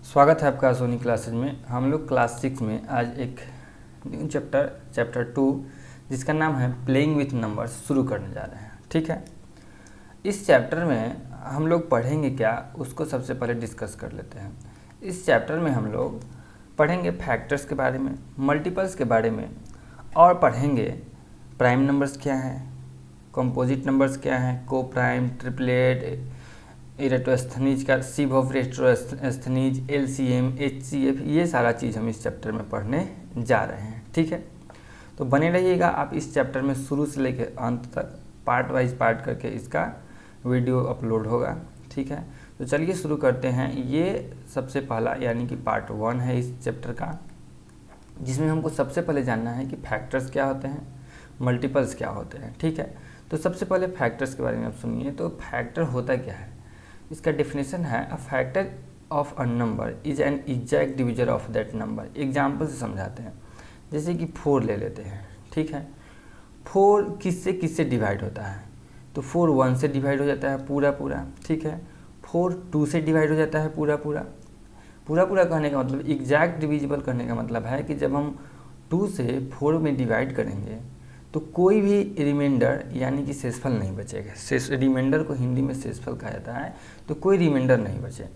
स्वागत है आपका सोनी क्लासेज में। हम लोग क्लास 6 में आज एक न्यू चैप्टर 2 जिसका नाम है प्लेइंग विथ नंबर्स शुरू करने जा रहे हैं। ठीक है, इस चैप्टर में हम लोग पढ़ेंगे क्या उसको सबसे पहले डिस्कस कर लेते हैं। इस चैप्टर में हम लोग पढ़ेंगे फैक्टर्स के बारे में, मल्टीपल्स के बारे में, और पढ़ेंगे प्राइम नंबर्स क्या हैं, कंपोजिट नंबर्स क्या हैं, को प्राइम, ट्रिपलेट, इरेटोस्थनीज का सीव ऑफ रेटोस्थनीज, LCM, HCF, ये सारा चीज़ हम इस चैप्टर में पढ़ने जा रहे हैं। ठीक है, तो बने रहिएगा आप इस चैप्टर में, शुरू से लेकर अंत तक पार्ट वाइज पार्ट करके इसका वीडियो अपलोड होगा। ठीक है, तो चलिए शुरू करते हैं। ये सबसे पहला यानी कि पार्ट 1 है इस चैप्टर का, जिसमें हमको सबसे पहले जानना है कि फैक्टर्स क्या होते हैं, मल्टीपल्स क्या होते हैं। ठीक है, तो सबसे पहले फैक्टर्स के बारे में आप सुनिए। तो फैक्टर होता क्या है, इसका डेफिनेशन है a factor of a number is an exact divisor of that number. Example से समझाते हैं, जैसे कि 4 ले लेते हैं। ठीक है, 4 किससे डिवाइड होता है, तो 4 1 से डिवाइड हो जाता है पूरा। ठीक है, 4 2 से डिवाइड हो जाता है पूरा कहने का मतलब, एग्जैक्ट डिविजिबल करने का मतलब है कि जब हम 2 से 4 में डिवाइड करेंगे तो कोई भी रिमाइंडर यानी कि शेषफल नहीं बचेगा। रिमाइंडर को हिंदी में शेषफल कहा जाता है, तो कोई रिमाइंडर नहीं बचे।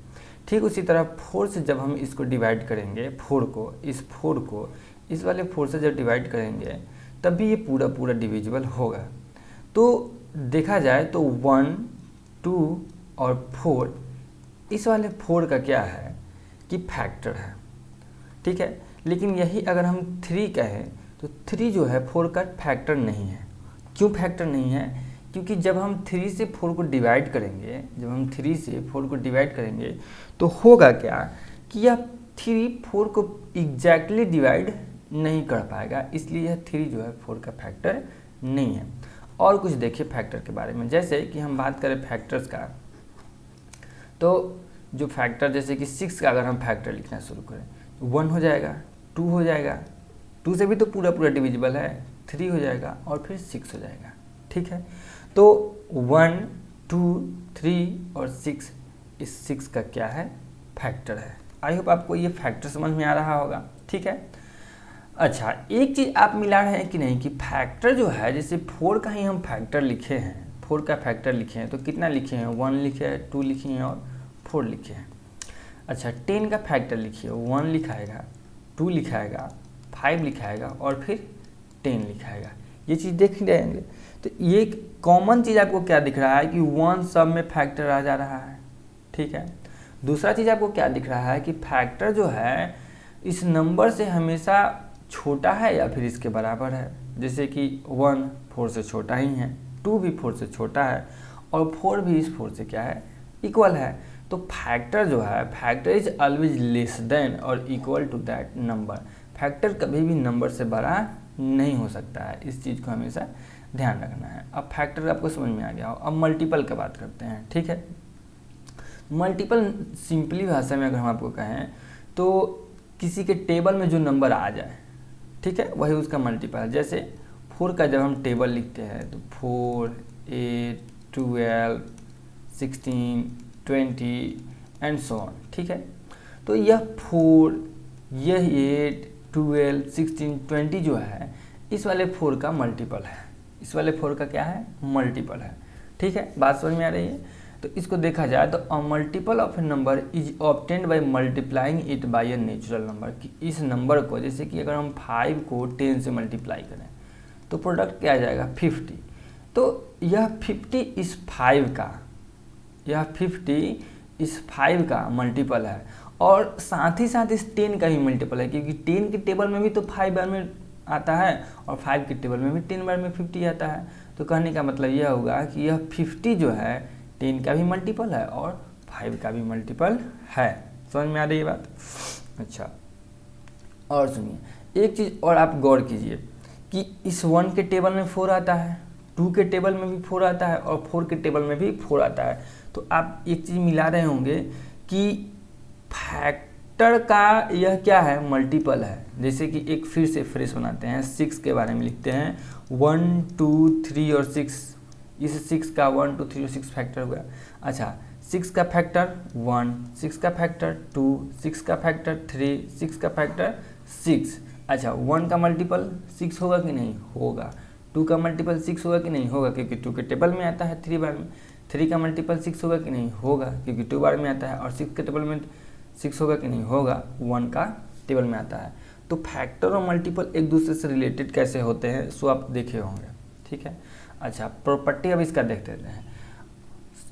ठीक उसी तरह 4 से जब हम इसको डिवाइड करेंगे, 4 को इस वाले 4 से जब डिवाइड करेंगे तब भी ये पूरा डिविजिबल होगा। तो देखा जाए तो 1, 2 और 4, इस वाले 4 का क्या है कि फैक्टर है। ठीक है, लेकिन यही अगर हम 3 कहें तो 3 जो है 4 का फैक्टर नहीं है। क्यों फैक्टर नहीं है, क्योंकि जब हम 3 से 4 को डिवाइड करेंगे, तो होगा क्या कि यह 3 4 को एग्जैक्टली डिवाइड नहीं कर पाएगा, इसलिए यह 3 जो है 4 का फैक्टर नहीं है। और कुछ देखिए फैक्टर के बारे में, जैसे कि हम बात करें फैक्टर्स का, तो जो फैक्टर जैसे कि 6 का अगर हम फैक्टर लिखना शुरू करें तो 1 हो जाएगा, 2 हो जाएगा, 2 से भी तो पूरा डिविजिबल है, 3 हो जाएगा और फिर 6 हो जाएगा। ठीक है, तो 1, 2, 3 और 6, इस 6 का क्या है, फैक्टर है। आई होप आपको ये फैक्टर समझ में आ रहा होगा। ठीक है, अच्छा एक चीज़ आप मिला रहे हैं कि नहीं कि फैक्टर जो है, जैसे 4 का ही हम फैक्टर लिखे हैं, 4 का फैक्टर लिखे हैं तो कितना लिखे हैं, 1 लिखे हैं, 2 लिखे हैं और 4 लिखे हैं। अच्छा 10 का फैक्टर लिखिए, 1 लिखाएगा, 2 लिखाएगा, 5 लिखाएगा और फिर 10 लिखाएगा। ये चीज़ देख जाएंगे तो ये कॉमन चीज़ आपको क्या दिख रहा है कि 1 सब में फैक्टर आ जा रहा है। ठीक है, दूसरा चीज़ आपको क्या दिख रहा है कि फैक्टर जो है इस नंबर से हमेशा छोटा है या फिर इसके बराबर है। जैसे कि 1 4 से छोटा ही है, 2 भी 4 से छोटा है और 4 भी इस 4 से क्या है, इक्वल है। तो फैक्टर जो है, factor is always less than और equal to that number. Factor कभी भी नंबर से बड़ा नहीं हो सकता है, इस चीज़ को हमेशा ध्यान रखना है। अब फैक्टर आपको समझ में आ गया हो। अब मल्टीपल की बात करते हैं। ठीक है, मल्टीपल सिंपली भाषा में अगर हम आपको कहें तो किसी के टेबल में जो नंबर आ जाए, ठीक है, वही उसका मल्टीपल है। जैसे 4 का जब हम टेबल लिखते हैं तो 4, 8, 12, 16, 20 एंड सो ऑन। ठीक है, तो यह 4, यह 8, 12, 16, 20 जो है इस वाले 4 का मल्टीपल है, इस वाले 4 का क्या है, मल्टीपल है। ठीक है, बात समझ में आ रही है। तो इसको देखा जाए तो a multiple of a number is obtained by multiplying it by a natural number. कि इस नंबर को, जैसे कि अगर हम 5 को 10 से मल्टीप्लाई करें तो प्रोडक्ट क्या आ जाएगा, 50। तो यह 50 इस 5 का, यह 50 इस 5 का मल्टीपल है और साथ ही साथ इस 10 का ही मल्टीपल है, क्योंकि 10 के टेबल में भी तो 5 बार में आता है और 5 के टेबल में भी 10 बार में 50 आता है। तो कहने का मतलब यह होगा कि यह 50 जो है 10 का भी मल्टीपल है और 5 का भी मल्टीपल है। समझ में आ रही है बात। अच्छा और सुनिए एक चीज़ और आप गौर कीजिए कि इस 1 के टेबल में 4 आता है, 2 के टेबल में भी 4 आता है और 4 के टेबल में भी 4 आता है। तो आप एक चीज़ मिला रहे होंगे कि फैक्टर का यह क्या है, मल्टीपल है। जैसे कि एक फिर से फ्रेश बनाते हैं, 6 के बारे में लिखते हैं, 1, 2, 3 और 6, इस 6 का 1, 2, 3 और 6 फैक्टर हुआ। अच्छा 6 का फैक्टर 1, 6 का फैक्टर 2, 6 का फैक्टर 3, 6 का फैक्टर 6। अच्छा 1 का मल्टीपल 6 होगा कि नहीं होगा, 2 का मल्टीपल 6 होगा कि नहीं होगा क्योंकि 2 के टेबल में आता है 3 बार में, 3 का मल्टीपल 6 होगा कि नहीं होगा क्योंकि 2 बार में आता है, और 6 के टेबल में 6 होगा कि नहीं होगा 1 का टेबल में आता है। तो फैक्टर और मल्टीपल एक दूसरे से रिलेटेड कैसे होते हैं सो आप देखे होंगे, ठीक है। अच्छा प्रॉपर्टी अब इसका देख लेते हैं।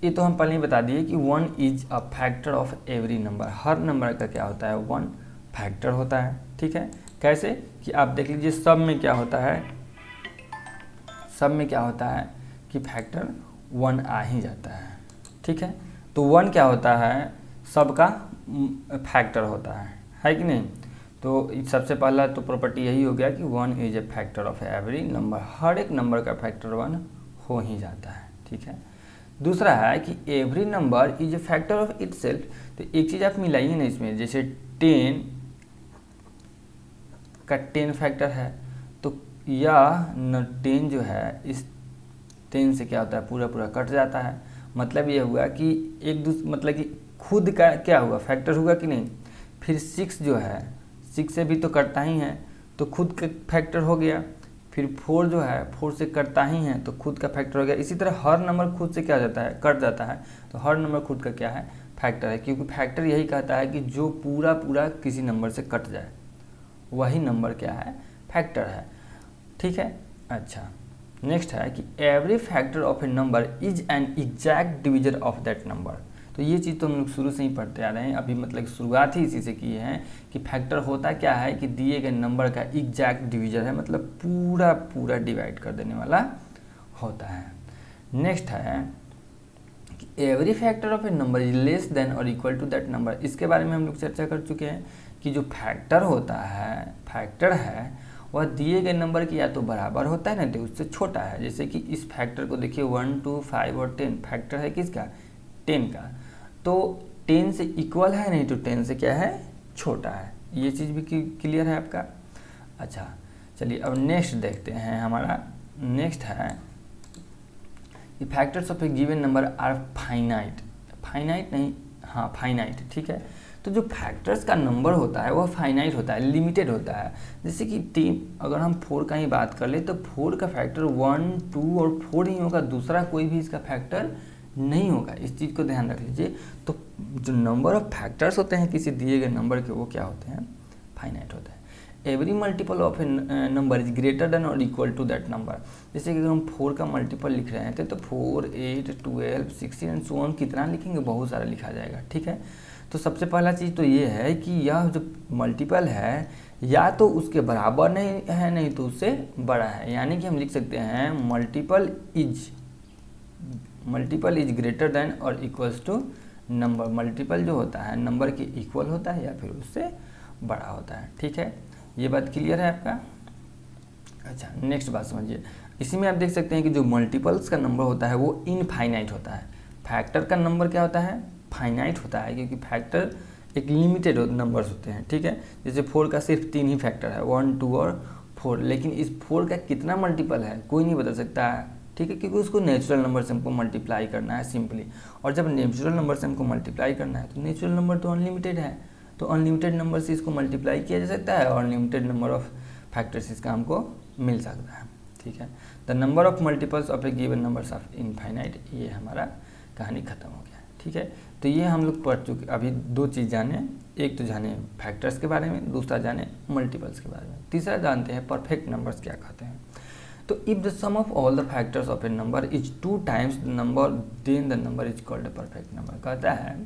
ये तो हम पहले ही बता दिए कि 1 is a factor of every number, her number का क्या होता है 1 फैक्टर होता है, ठीक है। कैसे कि आप देख लीजिए सब में क्या होता है, सब में क्या होता है कि फैक्टर 1 आ ही जाता है, ठीक है। तो 1 क्या होता है सबका फैक्टर होता है कि नहीं। तो सबसे पहला तो प्रॉपर्टी यही हो गया कि 1 is a factor of every number, हर एक नंबर का फैक्टर 1 हो ही जाता है, ठीक है। दूसरा है कि every number is a factor of itself. तो एक चीज़ आप मिलाइए ना इसमें, जैसे 10 का 10 फैक्टर है तो यह 10 जो है इस 10 से क्या होता है पूरा पूरा कट जाता है। मतलब ये हुआ कि एक दूसरे मतलब कि खुद का क्या हुआ फैक्टर हुआ कि नहीं। फिर 6 जो है 6 से भी तो कटता ही है तो खुद का फैक्टर हो गया। फिर 4 जो है 4 से कटता ही है तो खुद का फैक्टर हो गया। इसी तरह हर नंबर खुद से क्या हो जाता है कट जाता है, तो हर नंबर खुद का क्या है फैक्टर है, क्योंकि फैक्टर यही कहता है कि जो पूरा पूरा किसी नंबर से कट जाए वही नंबर क्या है फैक्टर है, ठीक है। अच्छा नेक्स्ट है कि every factor of a number is an exact divisor of that number. तो ये चीज़ तो हम लोग शुरू से ही पढ़ते आ रहे हैं, अभी मतलब शुरुआत ही इसी से की है कि फैक्टर होता क्या है कि दिए गए नंबर का एग्जैक्ट डिवीजर है, मतलब पूरा पूरा डिवाइड कर देने वाला होता है। नेक्स्ट है कि every factor of a number is less than और इक्वल टू दैट नंबर। इसके बारे में हम लोग चर्चा कर चुके हैं कि जो फैक्टर होता है फैक्टर है वह दिए गए नंबर की या तो बराबर होता है ना तो उससे छोटा है। जैसे कि इस फैक्टर को देखिए 1, 2, 5 और 10 फैक्टर है किसका 10 का, तो 10 से इक्वल है नहीं तो 10 से क्या है छोटा है। ये चीज़ भी क्लियर है आपका। अच्छा चलिए अब नेक्स्ट देखते हैं। हमारा नेक्स्ट है कि factors of a given number are finite, finite नहीं हाँ फाइनाइट, ठीक है। तो जो फैक्टर्स का नंबर होता है वह फाइनाइट होता है, लिमिटेड होता है। जैसे कि 3 अगर हम 4 का ही बात कर ले तो 4 का फैक्टर 1, 2 और 4 ही होगा, दूसरा कोई भी इसका फैक्टर नहीं होगा। इस चीज़ को ध्यान रख लीजिए। तो जो नंबर ऑफ फैक्टर्स होते हैं किसी दिए गए नंबर के वो क्या होते हैं फाइनाइट होते हैं। Every multiple of a number is greater than और इक्वल टू दैट नंबर। जैसे कि अगर हम 4 का मल्टीपल लिख रहे हैं तो 4, 8, 12, 16 एंड सो ऑन कितना लिखेंगे बहुत सारा लिखा जाएगा, ठीक है। तो सबसे पहला चीज़ तो ये है कि यह जो मल्टीपल है या तो उसके बराबर नहीं है नहीं तो उससे बड़ा है। यानी कि हम लिख सकते हैं मल्टीपल इज ग्रेटर देन और इक्वल्स टू नंबर। मल्टीपल जो होता है नंबर के इक्वल होता है या फिर उससे बड़ा होता है, ठीक है। ये बात क्लियर है आपका। अच्छा नेक्स्ट बात समझिए। इसी में आप देख सकते हैं कि जो मल्टीपल्स का नंबर होता है वो इनफाइनाइट होता है। फैक्टर का नंबर क्या होता है फाइनाइट होता है, क्योंकि फैक्टर एक लिमिटेड नंबर्स होते हैं, ठीक है। जैसे 4 का सिर्फ 3 ही फैक्टर है 1, 2 और 4, लेकिन इस 4 का कितना मल्टीपल है कोई नहीं बता सकता है, ठीक है, क्योंकि उसको नेचुरल नंबर से हमको मल्टीप्लाई करना है सिंपली। और जब नेचुरल नंबर से हमको मल्टीप्लाई करना है तो नेचुरल नंबर तो अनलिमिटेड है, तो अनलिमिटेड नंबर से इसको मल्टीप्लाई किया जा सकता है और अनलिमिटेड नंबर ऑफ फैक्टर्स इसका हमको मिल सकता है, ठीक है। The number of multiples of a given numbers of infinite, ये हमारा कहानी खत्म हो गया, ठीक है। तो ये हम लोग पढ़ चुके। अभी 2 चीज़ जाने, एक तो जाने फैक्टर्स के बारे में, दूसरा जाने मल्टीपल्स के बारे में, तीसरा जानते हैं परफेक्ट नंबर्स क्या कहते हैं। तो if the sum of all the factors of a number is 2 times the number then the number is called a perfect number. कहता है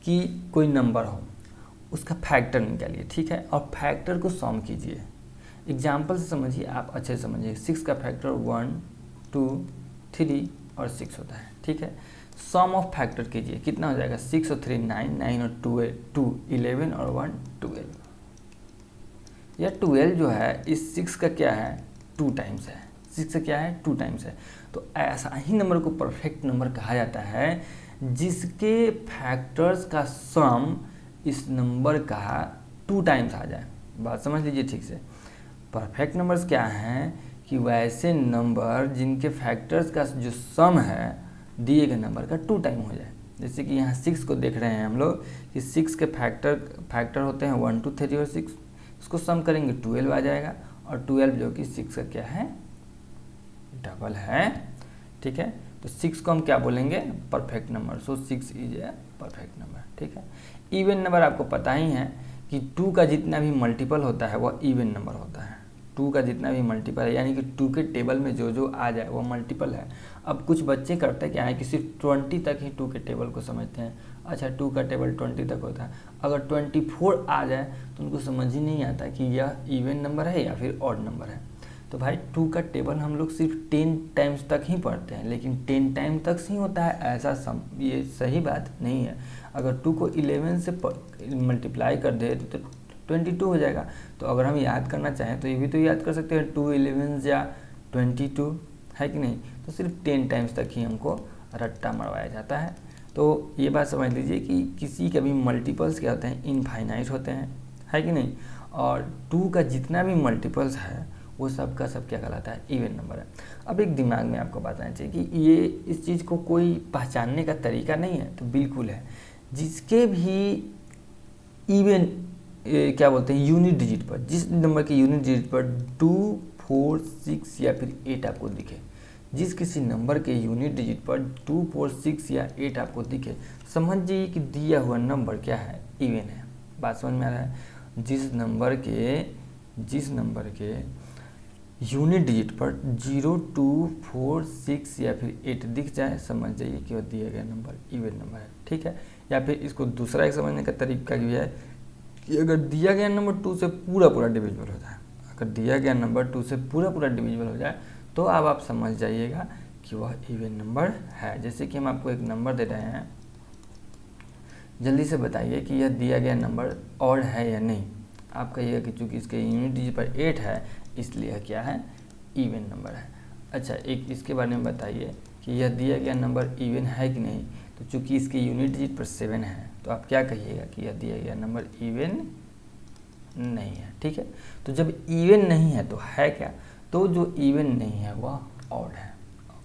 कि कोई नंबर हो उसका फैक्टर निकालिए, ठीक है, और फैक्टर को सम कीजिए। एग्जाम्पल से समझिए, आप अच्छे से समझिए। 6 का फैक्टर 1, 2, 3 और 6 होता है, ठीक है। सम ऑफ फैक्टर कीजिए, कितना हो जाएगा 6 और 3 9, 9 और 2 11 और 1 12। यह 12 जो है इस 6 का क्या है 2 टाइम्स है, 6 से क्या है 2 टाइम्स है। तो ऐसा ही नंबर को परफेक्ट नंबर कहा जाता है जिसके फैक्टर्स का सम इस नंबर का 2 टाइम्स आ जाए। बात समझ लीजिए ठीक से। परफेक्ट नंबर्स क्या हैं कि वैसे नंबर जिनके फैक्टर्स का जो सम है दिए गए नंबर का 2 टाइम हो जाए। जैसे कि यहाँ 6 को देख रहे हैं हम लोग कि 6 के फैक्टर होते हैं 1 2 3 और 6, इसको सम करेंगे 12 आ जाएगा, और 12 जो कि 6 का क्या है, डबल है। ठीक है, तो 6 को हम क्या बोलेंगे, perfect number. So 6 is a perfect number. ठीक है, इवन नंबर आपको पता ही है कि 2 का जितना भी मल्टीपल होता है वह इवन नंबर होता है। 2 का जितना भी मल्टीपल है, यानी कि 2 के टेबल में जो जो आ जाए वो मल्टीपल है। अब कुछ बच्चे करते क्या है कि सिर्फ 20 तक ही 2 के टेबल को समझते हैं। अच्छा, 2 का टेबल 20 तक होता है, अगर 24 आ जाए तो उनको समझ ही नहीं आता कि यह इवन नंबर है या फिर ऑड नंबर है। तो भाई 2 का टेबल हम लोग सिर्फ 10 टाइम्स तक ही पढ़ते हैं, लेकिन 10 टाइम तक ही होता है ऐसा ये सही बात नहीं है। अगर 2 को 11 से मल्टीप्लाई कर दे तो 22 हो जाएगा। तो अगर हम याद करना चाहें तो ये भी तो याद कर सकते हैं, 2 11 या 22, है कि नहीं। तो सिर्फ 10 टाइम्स तक ही हमको रट्टा मरवाया जाता है। तो ये बात समझ लीजिए कि किसी के भी मल्टीपल्स क्या होते हैं, इनफाइनाइट होते हैं, है कि नहीं। और 2 का जितना भी मल्टीपल्स है वो सब का सब क्या कहलाता है, इवन नंबर है। अब एक दिमाग में आपको बताना चाहिए कि ये इस चीज़ को कोई पहचानने का तरीका नहीं है, तो बिल्कुल है। जिसके भी इवन क्या बोलते हैं यूनिट डिजिट पर, जिस नंबर के यूनिट डिजिट पर 2 4 6 या फिर 8 आपको दिखे, जिस किसी नंबर के यूनिट डिजिट पर 2 4 6 या 8 आपको दिखे, समझ जाइए कि दिया हुआ नंबर क्या है, इवन है। बात समझ में आ रहा है। जिस नंबर के यूनिट डिजिट पर 0 2 4 6 या फिर 8 दिख जाए, समझ जाइए कि वह दिया गया नंबर इवन नंबर है। ठीक है, या फिर इसको दूसरा एक समझने का तरीका भी है कि अगर दिया गया नंबर 2 से पूरा डिविजिबल हो जाए, अगर दिया गया नंबर 2 से पूरा डिविजिबल हो जाए तो अब आप समझ जाइएगा कि वह इवन नंबर है। जैसे कि हम आपको एक नंबर दे रहे हैं, जल्दी से बताइए कि यह दिया गया नंबर ऑड है या नहीं। आप कहिएगा कि चूँकि इसके यूनिट डिजिट पर 8 है इसलिए यह क्या है, इवन नंबर है। अच्छा, एक इसके बारे में बताइए कि यह दिया गया नंबर इवन है कि नहीं। तो चूँकि इसके यूनिट डिजिट पर 7 है तो आप क्या कहिएगा कि यह दिया गया नंबर इवन नहीं है। ठीक है, तो जब इवन नहीं है तो है क्या, तो जो इवन नहीं है वह ऑड है।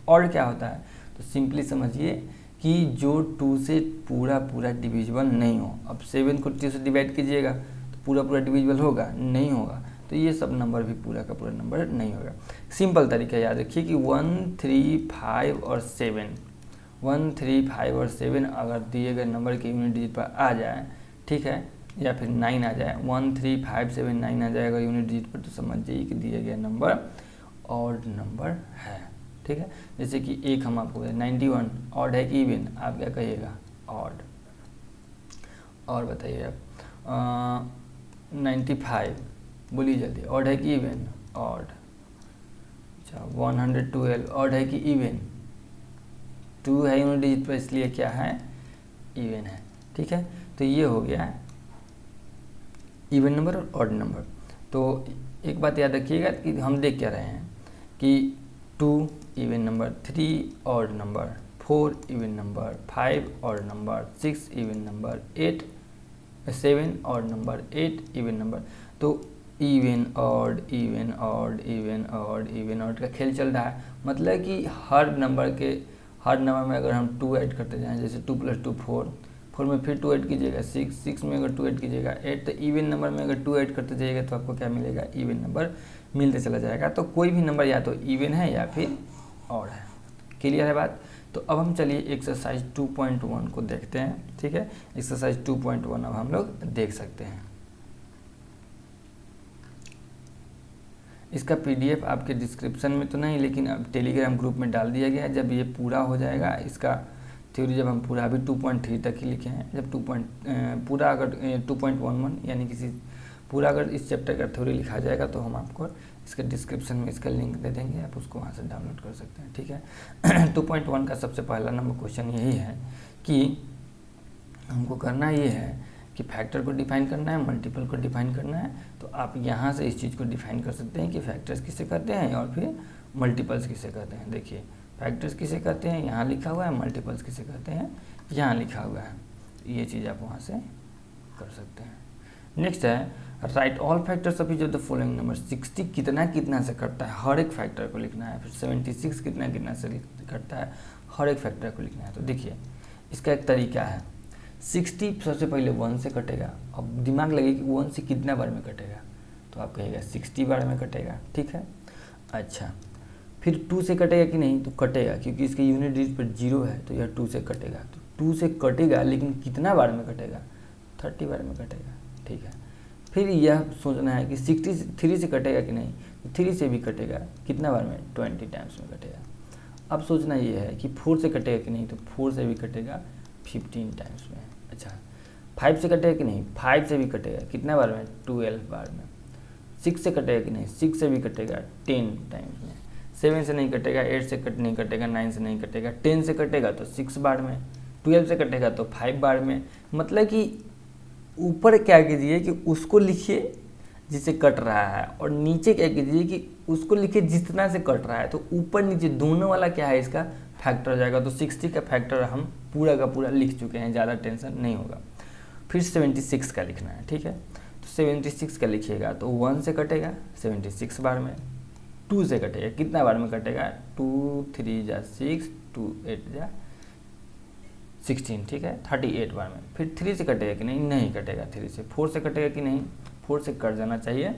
ऑड क्या होता है, तो सिंपली समझिए कि जो 2 से पूरा डिविजिबल नहीं हो। अब 7 को 2 से डिवाइड कीजिएगा तो पूरा डिविजिबल होगा, नहीं होगा। तो ये सब नंबर भी पूरा का पूरा नंबर नहीं होगा। सिंपल तरीका याद रखिए कि 1 3 5 और 7, 1 3 5 और 7 अगर दिए गए नंबर के यूनिट डिजिट पर आ जाए, ठीक है, या फिर 9 आ जाए, 1 3 5 7 9 आ जाएगा यूनिट डिजिट पर, तो समझ जाइए कि दिया गया नंबर ऑड नंबर है। ठीक है, जैसे कि एक हम आपको 91 ऑड है कि इवन, आप क्या कहिएगा, ऑड। और बताइए आप 95 बोलिए जल्दी, ऑड है कि इवन, ऑड। अच्छा, 112 ऑड है कि इवन, 2 है यूनिट डिजिट पर इसलिए क्या है, इवन है। ठीक है, तो ये हो गया इवन नंबर और ऑड नंबर। तो एक बात याद रखिएगा कि हम देख क्या रहे हैं कि 2 even number, 3 odd number, 4 even number, 5 odd number, 6 even number, 7 odd number, 8 even number. तो even odd even odd even odd even odd का खेल चल रहा है। मतलब कि हर नंबर में अगर हम 2 ऐड करते जाएं, जैसे 2 + 2 4, 4 में फिर 2 ऐड कीजिएगा 6, 6 में अगर 2 ऐड कीजिएगा 8, तो इवन नंबर में अगर 2 ऐड करते जाइएगा तो आपको क्या मिलेगा, इवन नंबर मिलते चला जाएगा। तो कोई भी नंबर या तो इवन है या फिर ऑड है। क्लियर है बात। तो अब हम चलिए एक्सरसाइज 2.1 को देखते हैं। ठीक है, एक्सरसाइज 2.1 अब हम लोग देख सकते हैं। इसका PDF आपके डिस्क्रिप्शन में तो नहीं, लेकिन अब टेलीग्राम ग्रुप में डाल दिया गया है। जब ये पूरा हो जाएगा इसका थ्योरी, जब हम पूरा अभी 2.3 तक ही लिखे हैं, जब पूरा अगर 2.11 यानी किसी पूरा अगर इस चैप्टर का थ्योरी लिखा जाएगा तो हम आपको इसके डिस्क्रिप्शन में इसका लिंक दे देंगे, आप उसको वहाँ से डाउनलोड कर सकते हैं। ठीक है, 2.1 का सबसे पहला नंबर क्वेश्चन यही है कि हमको करना ये है कि फैक्टर को डिफाइन करना है, मल्टीपल को डिफाइन करना है। तो आप यहाँ से इस चीज़ को डिफाइन कर सकते हैं कि फैक्टर्स किसे कहते हैं और फिर मल्टीपल्स किसे कहते हैं। देखिए, फैक्टर्स किसे कहते हैं यहाँ लिखा हुआ है, मल्टीपल्स किसे कहते हैं यहाँ लिखा हुआ है। तो ये चीज़ आप वहाँ से कर सकते हैं। नेक्स्ट है right all factors of each of the following number. 60 कितना से करता है, हर एक फैक्टर को लिखना है। फिर 76 कितना से करता है, हर एक फैक्टर को लिखना है। तो देखिए इसका एक तरीका है, 60 सबसे पहले 1 से कटेगा। अब दिमाग लगे कि 1 से कितना बार में कटेगा, तो आप कहेगा 60 बार में कटेगा, ठीक है। अच्छा, फिर 2 से कटेगा कि नहीं, तो कटेगा, क्योंकि इसके यूनिट डिजिट पर 0 है, तो यह 2 से कटेगा। तो 2 से कटेगा, लेकिन कितना बार में कटेगा, 30 बार में कटेगा, ठीक है। फिर यह सोचना है कि 63 से कटेगा कि नहीं, तो 3 से भी कटेगा, कितना बार में, 20 टाइम्स में कटेगा। अब सोचना ये है कि 4 से कटेगा कि नहीं, तो 4 से भी कटेगा 15 टाइम्स में। अच्छा, 5 से कटेगा कि नहीं, 5 से भी कटेगा, कितना बार में, 12 बार में। 6 से कटेगा कि नहीं, 6 से भी कटेगा 10 टाइम्स में। 7 से नहीं कटेगा, 8 से नहीं कटेगा, 9 से नहीं कटेगा, 10 से कटेगा तो 6 बार में, 12 से कटेगा तो 5 बार में। मतलब कि ऊपर क्या कीजिए कि उसको लिखिए जिससे कट रहा है, और नीचे क्या कीजिए कि उसको लिखिए जितना से कट रहा है। तो ऊपर नीचे दोनों वाला क्या है, इसका फैक्टर हो जाएगा। तो 60 का फैक्टर हम पूरा का पूरा लिख चुके हैं, ज़्यादा टेंशन नहीं होगा। फिर 76 का लिखना है, ठीक है। तो 76 का लिखिएगा, तो 1 से कटेगा 76 बार में, 2 से कटेगा, कितना बार में कटेगा, 2 3 जा 6, 2 8 जा 16, ठीक है, 38 बार में। फिर 3 से कटेगा कि नहीं, नहीं कटेगा 3 से। 4 से कटेगा कि नहीं, 4 से कट जाना चाहिए।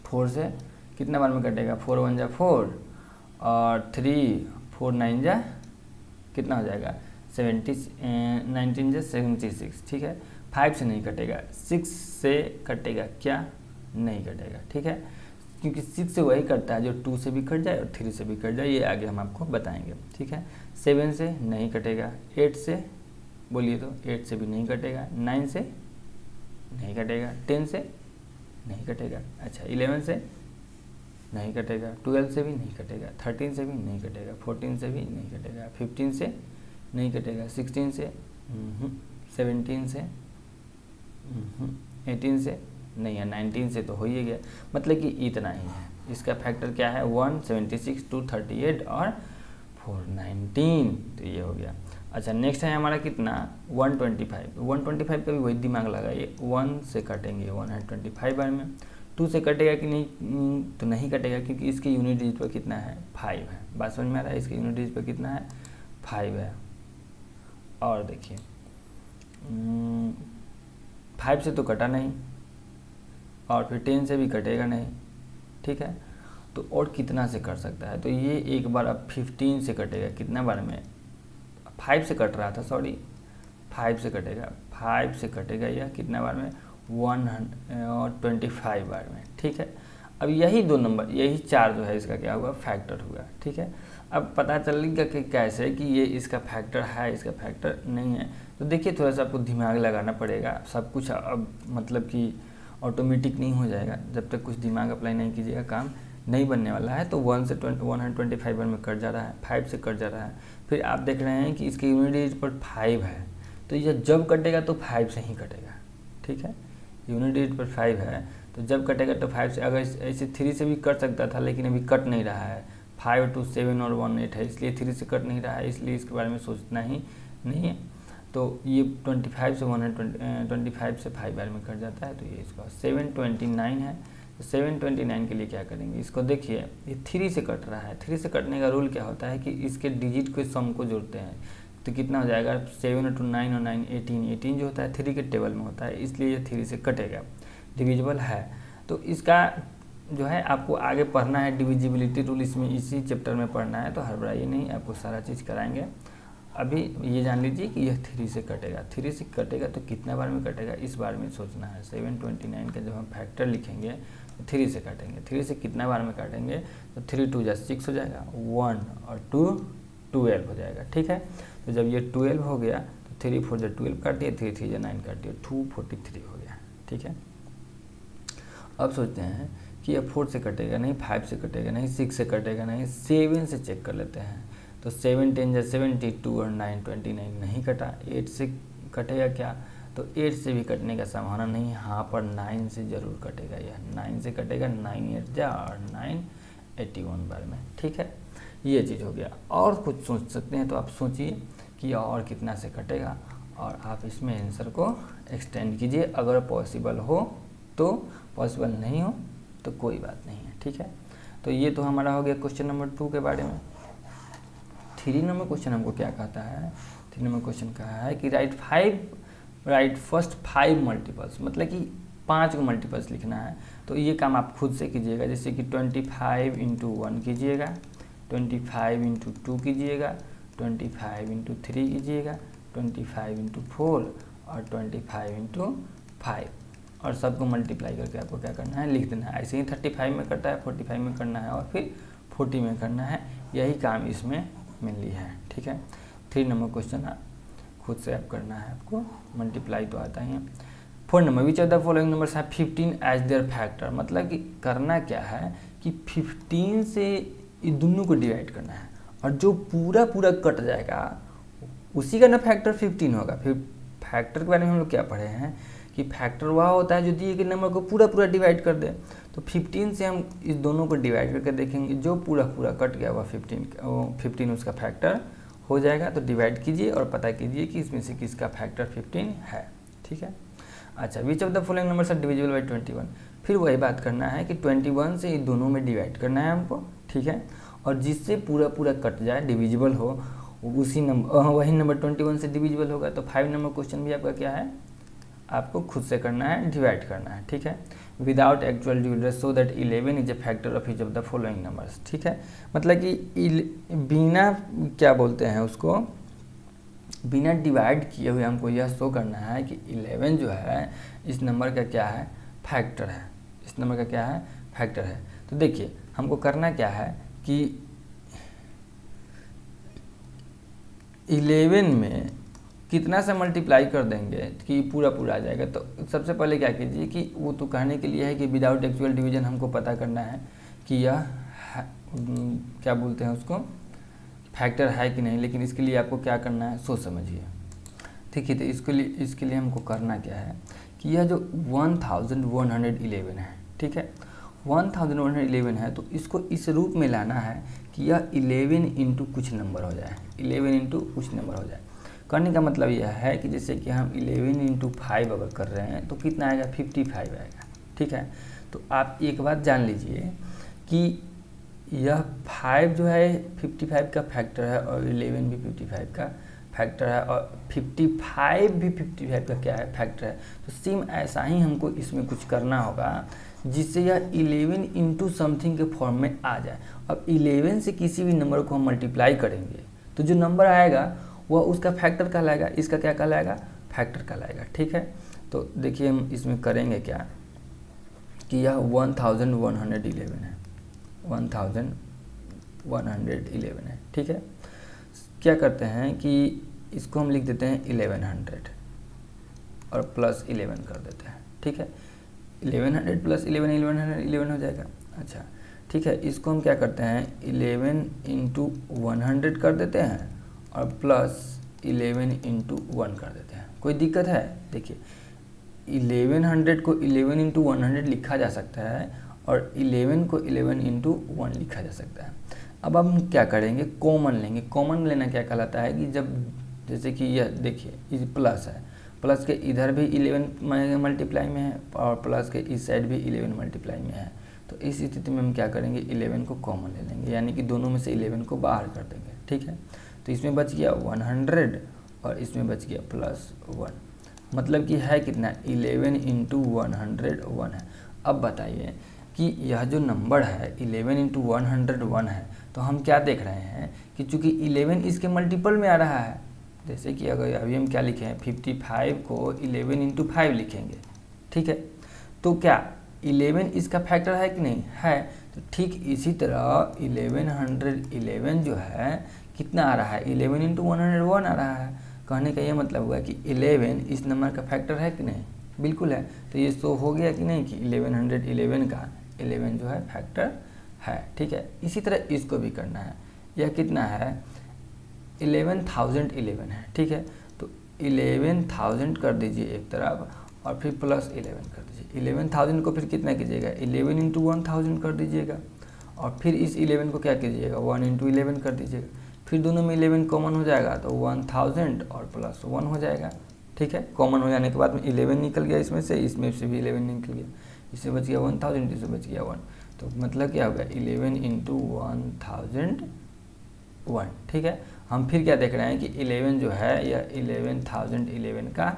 4 से कितना बार में कटेगा, 4 1 जा 4, और 3 4 9 जा कितना हो जाएगा, 19 जा 76, ठीक है। 5 से नहीं कटेगा, 6 से कटेगा क्या, नहीं कटेगा, ठीक है, क्योंकि 6 से वही कटता है जो 2 से भी कट जाए और 3 से भी कट जाए, ये आगे हम आपको बताएंगे, ठीक है। 7 से नहीं कटेगा, 8 से बोलिए तो 8 से भी नहीं कटेगा, 9 से नहीं कटेगा, 10 से नहीं कटेगा, अच्छा 11 से नहीं कटेगा, 12 से भी नहीं कटेगा, 13 से भी नहीं कटेगा, 14 से भी नहीं कटेगा, 15 से नहीं कटेगा, 16 से 17 से 18 से नहीं है, 19 से तो हो ही गया। मतलब कि इतना ही है, इसका फैक्टर क्या है, 176, 238 और 419, तो ये हो गया। अच्छा, नेक्स्ट है हमारा कितना, 125। 125 का भी वही दिमाग लगाइए, 1 से कटेंगे 125 बार में। 2 से कटेगा कि नहीं, तो नहीं कटेगा, क्योंकि इसके यूनिट डिजिट पर कितना है, 5 है। बात समझ में आ रहा है, इसके यूनिट डिजिट पर कितना है, 5 है। और देखिए 5 से तो कटा नहीं, और फिर 10 से भी कटेगा नहीं, ठीक है। तो और कितना से कर सकता है, तो ये एक बार अब 15 से कटेगा, कितना बार में, 5 से कट रहा था, सॉरी 5 से कटेगा, 5 से कटेगा यह कितना बार में, 125 बार में, ठीक है। अब यही 2 नंबर, यही 4 जो है इसका क्या हुआ, फैक्टर हुआ, ठीक है। अब पता चलेगा कि कैसे कि ये इसका फैक्टर है, इसका फैक्टर नहीं है। तो देखिए थोड़ा सा आपको दिमाग लगाना पड़ेगा, सब कुछ अब मतलब कि ऑटोमेटिक नहीं हो जाएगा, जब तक कुछ दिमाग अप्लाई नहीं कीजिएगा काम नहीं बनने वाला है। तो 1 से 125 बार में कट जा रहा है, 5 से कट जा रहा है। फिर आप देख रहे हैं कि इसके यूनिट डिजिट पर 5 है, तो यह जब कटेगा तो 5 से ही कटेगा, ठीक है। यूनिट डिजिट पर 5 है, तो जब कटेगा तो 5 से, अगर ऐसे 3 से भी कट सकता था, लेकिन अभी कट नहीं रहा है। 5 2 7 और 1 8 है, इसलिए 3 से कट नहीं रहा है, इसलिए इसके बारे में सोचना ही नहीं है। तो ये 25 से 125 से 5 बार में कट जाता है, तो ये इसका 729 है। तो 729 के लिए क्या करेंगे, इसको देखिए ये 3 से कट रहा है। 3 से कटने का रूल क्या होता है कि इसके डिजिट के सम को जोड़ते हैं, तो कितना हो जाएगा, 7 और 2 9 और 9 18, 18 जो होता है 3 के टेबल में होता है, इसलिए ये 3 से कटेगा, डिविजिबल है। तो इसका जो है आपको आगे पढ़ना है, डिविजिबिलिटी रूल इसमें इसी चैप्टर में पढ़ना है, तो हड़बड़ाइए नहीं, आपको सारा चीज़ कराएंगे। अभी ये जान लीजिए कि यह 3 से कटेगा, 3 से कटेगा तो कितना बार में कटेगा, इस बार में सोचना है। 729 का जब हम फैक्टर लिखेंगे तो 3 से काटेंगे, 3 से कितना बार में काटेंगे, तो 3 2 जा 6 हो जाएगा, 1 और 2 12 हो जाएगा, ठीक है। तो जब ये 12 हो गया तो 3 4 जा 12 काट दिए, 3 3 जा 9 काट दिए, 243 हो गया, ठीक है। अब सोचते हैं कि यह 4 से कटेगा नहीं, 5 से कटेगा नहीं, 6 से कटेगा नहीं, 7 से चेक कर लेते हैं। तो 7 10 जा 72 और 9 29 नहीं कटा। 8 से कटेगा क्या, तो 8 से भी कटने का संभावना नहीं है, यहाँ पर 9 से ज़रूर कटेगा, यह 9 से कटेगा, 9 8 जा और 9 81 बार में, ठीक है। ये चीज़ हो गया। और कुछ सोच सकते हैं तो आप सोचिए कि और कितना से कटेगा, और आप इसमें आंसर को एक्सटेंड कीजिए अगर पॉसिबल हो तो, पॉसिबल नहीं हो तो कोई बात नहीं है, ठीक है। तो ये तो हमारा हो गया क्वेश्चन नंबर 2 के बारे में। 3 नंबर क्वेश्चन हमको क्या कहता है, 3 नंबर क्वेश्चन कहा है कि राइट फर्स्ट 5 मल्टीपल्स, मतलब कि 5 को मल्टीपल्स लिखना है। तो ये काम आप खुद से कीजिएगा, जैसे कि 25 इंटू 1 कीजिएगा, 25 इंटू 2 कीजिएगा, 25 इंटू 3 कीजिएगा, 25 इंटू 4 और 25 इंटू 5, और सबको मल्टीप्लाई करके आपको क्या करना है, लिख देना है। ऐसे ही 35 में करता है, 45 में करना है और फिर 40 में करना है। यही काम इसमें मेनली है, ठीक है। 3 नंबर क्वेश्चन खुद से आप करना है, आपको मल्टीप्लाई तो आता ही है। 4 number, which of the following numbers have 15 as their factor, मतलब कि करना क्या है कि 15 से ये दोनों को डिवाइड करना है, और जो पूरा कट जाएगा उसी का ना फैक्टर 15 होगा। फिर फैक्टर के बारे में हम लोग क्या पढ़े हैं कि फैक्टर वह होता है जो दिए गए नंबर को पूरा डिवाइड कर दे। तो 15 से हम इस दोनों को डिवाइड करके देखेंगे, जो पूरा कट गया वह 15 उसका फैक्टर हो जाएगा। तो डिवाइड कीजिए और पता कीजिए कि इसमें से किसका फैक्टर 15 है, ठीक है। अच्छा, which of the following numbers are divisible by 21, फिर वही बात करना है कि 21 से इन दोनों में डिवाइड करना है हमको, ठीक है। और जिससे पूरा कट जाए, डिविजिबल हो, उसी नंबर वही नंबर 21 से डिविजिबल होगा। तो 5 नंबर क्वेश्चन भी आपका क्या है, आपको खुद से करना है, डिवाइड करना है, ठीक है। Without actual division so that 11 is a factor of each of the following numbers, ठीक है। मतलब कि बिना क्या बोलते हैं उसको, बिना डिवाइड किए हुए हमको यह शो करना है कि 11 जो है इस नंबर का क्या है, फैक्टर है। इस नंबर का क्या है, फैक्टर है। तो देखिए हमको करना क्या है कि 11 में कितना से मल्टीप्लाई कर देंगे कि पूरा आ जाएगा। तो सबसे पहले क्या कीजिए कि वो तो कहने के लिए है कि विदाउट एक्चुअल डिवीजन हमको पता करना है कि यह क्या बोलते हैं उसको, फैक्टर है कि नहीं। लेकिन इसके लिए आपको क्या करना है, सोच समझिए, ठीक है। तो इसके लिए हमको करना क्या है कि यह जो 1111 है, ठीक है, 1111 है, तो इसको इस रूप में लाना है कि यह 11 इंटू कुछ नंबर हो जाए, 11 इंटू कुछ नंबर हो जाए। करने का मतलब यह है कि जैसे कि हम 11 इंटू 5 अगर कर रहे हैं तो कितना आएगा, 55 आएगा, ठीक है। तो आप एक बात जान लीजिए कि यह 5 जो है 55 का फैक्टर है, और 11 भी 55 का फैक्टर है, और 55 भी 55 का क्या है, फैक्टर है। तो सेम ऐसा ही हमको इसमें कुछ करना होगा जिससे यह 11 इंटू समथिंग के फॉर्म में आ जाए। अब 11 से किसी भी नंबर को हम मल्टीप्लाई करेंगे तो जो नंबर आएगा वह उसका फैक्टर कहलाएगा, इसका क्या कहलाएगा, फैक्टर कहलाएगा, ठीक है। तो देखिए हम इसमें करेंगे क्या कि यह 1111 है, 1111 है, ठीक है। क्या करते हैं कि इसको हम लिख देते हैं 1100 और प्लस 11 कर देते हैं, ठीक है। 1100 प्लस 11 हो जाएगा। अच्छा, ठीक है, इसको हम क्या करते हैं 11 इंटू 100 कर देते हैं और प्लस 11 इंटू 1 कर देते हैं। कोई दिक्कत है, देखिए 1100 को 11 इंटू 100 लिखा जा सकता है और 11 को 11 इंटू 1 लिखा जा सकता है। अब हम क्या करेंगे, कॉमन लेंगे। कॉमन लेना क्या कहलाता है कि जब जैसे कि यह देखिए ये प्लस है, प्लस के इधर भी 11 मल्टीप्लाई में है और प्लस के इस साइड भी 11 मल्टीप्लाई में है। तो इस स्थिति में हम क्या करेंगे, 11 को कॉमन ले लेंगे, यानी कि दोनों में से 11 को बाहर कर देंगे, ठीक है। तो इसमें बच गया 100 और इसमें बच गया प्लस 1, मतलब कि है कितना, 11 इंटू 101 है। अब बताइए कि यह जो नंबर है 11 इंटू 101 है, तो हम क्या देख रहे हैं कि चूँकि 11 इसके मल्टीपल में आ रहा है। जैसे कि अगर अभी हम क्या लिखे हैं, 55 को 11 इंटू 5 लिखेंगे, ठीक है। तो क्या 11 इसका फैक्टर है कि नहीं है। तो ठीक इसी तरह 1111 जो है कितना आ रहा है, 11 इंटू 101 आ रहा है। कहने का ये मतलब हुआ कि 11 इस नंबर का फैक्टर है कि नहीं, बिल्कुल है। तो ये शो हो गया कि नहीं कि 1111 का 11 जो है फैक्टर है, ठीक है। इसी तरह इसको भी करना है, यह कितना है 11,011 है, ठीक है। तो 11,000 कर दीजिए एक तरफ और फिर प्लस 11 कर दीजिए। 11,000 को फिर कितना कीजिएगा, 11 इंटू 1000 कर दीजिएगा और फिर इस 11 को क्या कीजिएगा, 1 इंटू 11 कर दीजिएगा। फिर दोनों में 11 कॉमन हो जाएगा तो 1000 और प्लस 1 हो जाएगा, ठीक है। कॉमन हो जाने के बाद में 11 निकल गया इसमें से भी 11 निकल गया, इससे बच गया 1000, इससे बच गया 1। तो मतलब क्या होगा 11 इंटू 1001, ठीक है। हम फिर क्या देख रहे हैं कि 11 जो है यह 11,011 का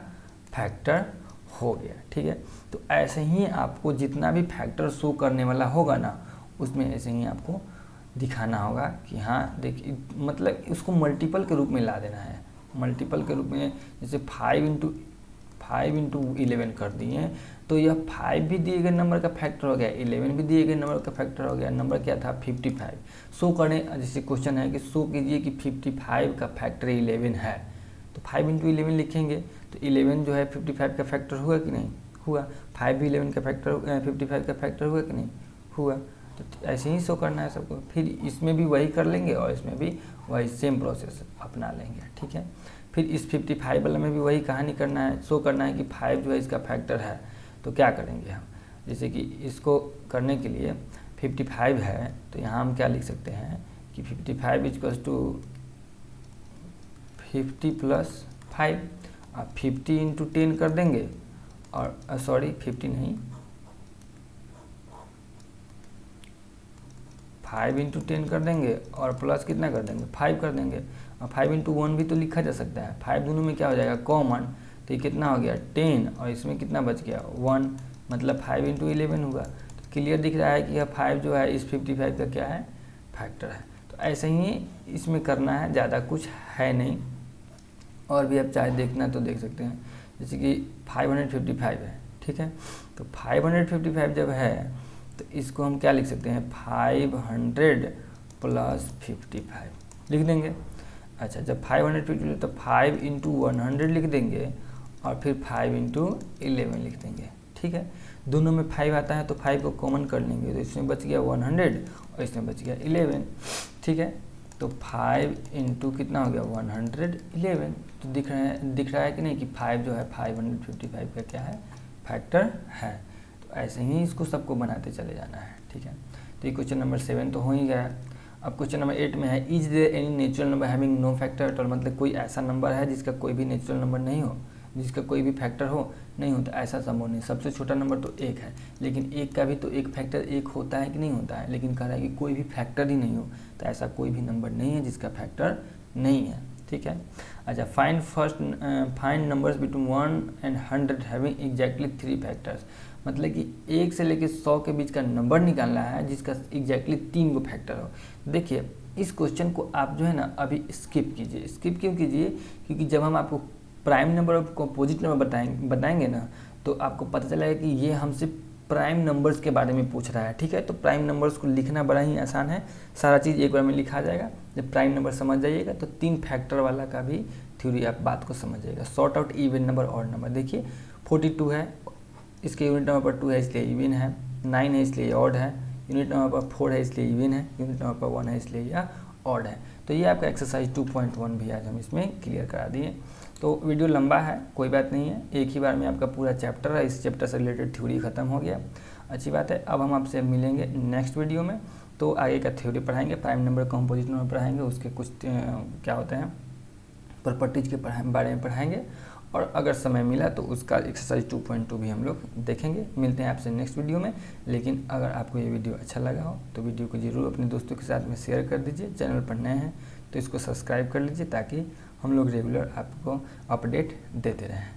फैक्टर हो गया, ठीक है। तो ऐसे ही आपको जितना भी फैक्टर शो करने वाला होगा ना, उसमें ऐसे ही आपको दिखाना होगा कि हाँ देखिए, मतलब उसको मल्टीपल के रूप में ला देना है। मल्टीपल के रूप में जैसे 5 इंटू 11 कर दिए तो यह 5 भी दिए गए नंबर का फैक्टर हो गया, 11 भी दिए गए नंबर का फैक्टर हो गया। नंबर क्या था 55। शो करें, जैसे क्वेश्चन है कि शो कीजिए कि 55 का फैक्टर 11 है, तो 5 इंटू 11 लिखेंगे तो 11 जो है 55 का फैक्टर हुआ कि नहीं हुआ। 5 भी 11 का फैक्टर 55 का फैक्टर हुआ कि नहीं हुआ। तो ऐसे ही शो करना है सबको। फिर इसमें भी वही कर लेंगे और इसमें भी वही सेम प्रोसेस अपना लेंगे, ठीक है। फिर इस 55 वाले में भी वही कहानी करना है, शो करना है कि 5 जो है इसका फैक्टर है। तो क्या करेंगे हम, जैसे कि इसको करने के लिए 55 है तो यहाँ हम क्या लिख सकते हैं कि 55 इक्वल्स टू 50 + 5। अब 50 इंटू 10 कर देंगे और 50 नहीं, 5 इंटू 10 कर देंगे और प्लस कितना कर देंगे 5 कर देंगे। और 5 इंटू 1 भी तो लिखा जा सकता है। 5 दोनों में क्या हो जाएगा कॉमन, तो ये कितना हो गया 10 और इसमें कितना बच गया 1, मतलब 5 इंटू 11 हुआ। तो क्लियर दिख रहा है कि यह 5 जो है इस 55 का क्या है फैक्टर है। तो ऐसे ही इसमें करना है, ज़्यादा कुछ है नहीं। और भी आप चाहे देखना तो देख सकते हैं, जैसे कि 555 है, ठीक है। तो 555 जब है तो इसको हम क्या लिख सकते हैं 500 + 55 लिख देंगे। अच्छा, जब 550 तो 5 इंटू 100 लिख देंगे और फिर 5 इंटू 11 लिख देंगे, ठीक है। दोनों में 5 आता है तो 5 को कॉमन कर लेंगे, तो इसमें बच गया 100 और इसमें बच गया 11, ठीक है। तो 5 इंटू कितना हो गया 111। तो दिख रहा है कि नहीं कि 5 जो है 555 का क्या है फैक्टर है। तो ऐसे ही इसको सबको बनाते चले जाना है, ठीक है। तो ये क्वेश्चन नंबर 7 तो हो ही गया। अब क्वेश्चन नंबर 8 में है, is there any natural number having no factor at all, मतलब कोई ऐसा नंबर है जिसका कोई भी नेचुरल नंबर नहीं हो, जिसका कोई भी फैक्टर हो नहीं होता, ऐसा संभव नहीं। सबसे छोटा नंबर तो 1 है, लेकिन 1 का भी तो एक फैक्टर 1 होता है कि नहीं होता है, लेकिन कह रहा है कि कोई भी फैक्टर ही नहीं हो, तो ऐसा कोई भी नंबर नहीं है जिसका फैक्टर नहीं है, ठीक है। अच्छा, find numbers between 1 and 100 having exactly 3 factors, मतलब कि 1 से लेकर 100 के बीच का नंबर निकालना है जिसका एग्जैक्टली 3 को फैक्टर हो। देखिए, इस क्वेश्चन को आप जो है ना अभी स्किप कीजिए। स्किप क्यों कीजिए, क्योंकि जब हम आपको प्राइम नंबर और कंपोजिट नंबर बताएंगे ना, तो आपको पता चलेगा कि ये हमसे प्राइम नंबर्स के बारे में पूछ रहा है, ठीक है। तो प्राइम नंबर्स को लिखना बड़ा ही आसान है, सारा चीज़ एक बार में लिखा जाएगा। जब प्राइम नंबर समझ जाइएगा तो 3 फैक्टर वाला का भी थ्योरी आप बात को समझ जाइएगा। सॉर्ट आउट इवन नंबर और नंबर, देखिए 42 है, इसके यूनिट नंबर पर 2 है इसलिए इवन है, 9 है इसलिए ऑड है, यूनिट नंबर पर 4 है इसलिए इवन है, यूनिट नंबर पर 1 है इसलिए यह ऑड है। तो ये आपका एक्सरसाइज 2.1 भी आज हम इसमें क्लियर करा दिए। तो वीडियो लंबा है, कोई बात नहीं है, एक ही बार में आपका पूरा चैप्टर है, इस चैप्टर से रिलेटेड थ्योरी खत्म हो गया। अच्छी बात है। अब हम आपसे मिलेंगे नेक्स्ट वीडियो में, तो आगे का थ्योरी पढ़ाएंगे, प्राइम नंबर कंपोजिट नंबर पढ़ाएंगे, उसके कुछ क्या होते हैं प्रॉपर्टीज के बारे में पढ़ाएंगे, और अगर समय मिला तो उसका एक्सरसाइज 2.2 भी हम लोग देखेंगे। मिलते हैं आपसे नेक्स्ट वीडियो में। लेकिन अगर आपको ये वीडियो अच्छा लगा हो तो वीडियो को ज़रूर अपने दोस्तों के साथ में शेयर कर दीजिए। चैनल पर नए हैं तो इसको सब्सक्राइब कर लीजिए ताकि हम लोग रेगुलर आपको अपडेट देते रहें।